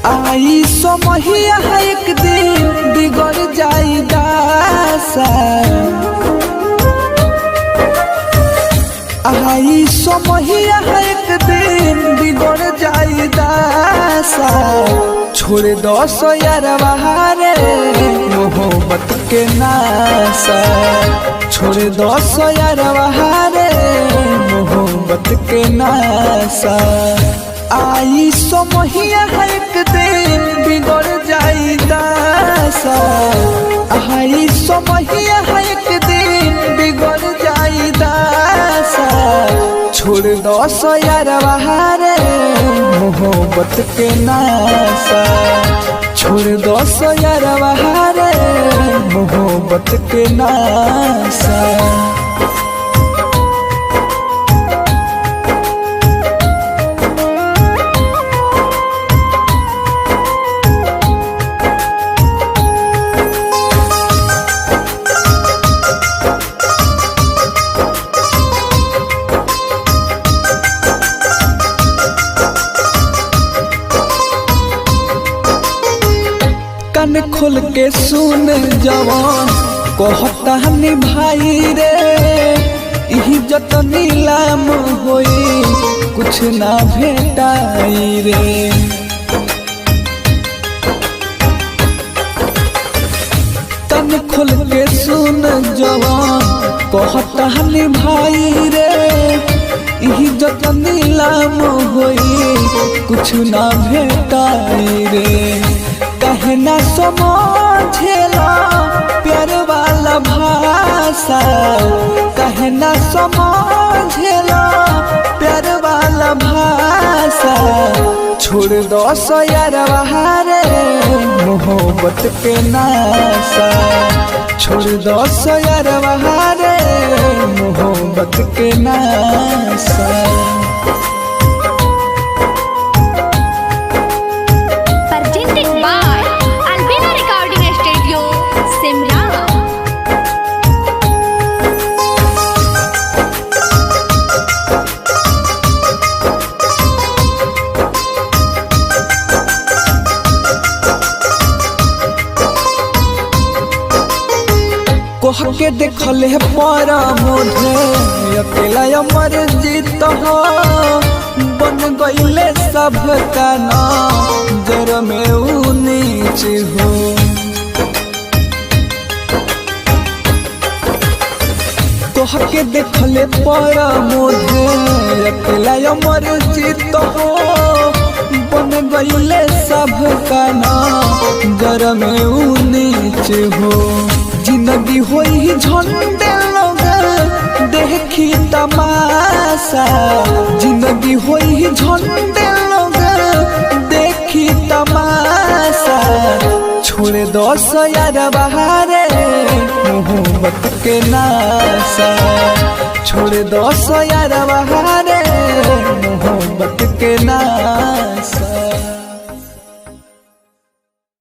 आई समहिया एक दिन बिगड़ जाई दासा। आई समहिया एक दिन बिगड़ जाई दासा। छोड़ दो सो यार बहारे मोहब्बत के नासा। छोड़ दो सो यार बहारे मोहब्बत के नासा। आई समहिया एक दिन बिगड़ जाई दासा। आई समहिया एक दिन बिगड़ जाई दासा। छोड़ दो सो यार बहारे मोहब्बत के नासा। छोड़ दो सो यार बहारे मोहब्बत के नासा। कान खोल के सुन जवान कहता भाई रे। इज्जत नीलाम होई कुछ ना भेटाई रे। कान खोल के सुन जवान कहता भाई रे। इज्जत नीलाम होई कुछ ना भेटाई रे। कहना समझेला प्यार वाला भाषा। कहना समझेला प्यार वाला भाषा। छोड़ दो सो यार बहारे मोहब्बत के नासा। छोड़ दो सो यार बहारे मोहब्बत के नासा। कह के देखले पर मोधे अकेला अमर जीत हो। बन गईले सब का नजर में नीच हो। कह के देखले पर मोधे अकेला अमर जीत हो। बन गईले सब का नजर में नीच हो। जिंदगी होई झंडे लोग देखी तमाशा। जिंदगी होई झंडे लोग देखी तमाशा। छोड़ दो सो यार बहारे मोहब्बत के नासा। छोड़ दो सो यार बहारे मोहब्बत के नासा।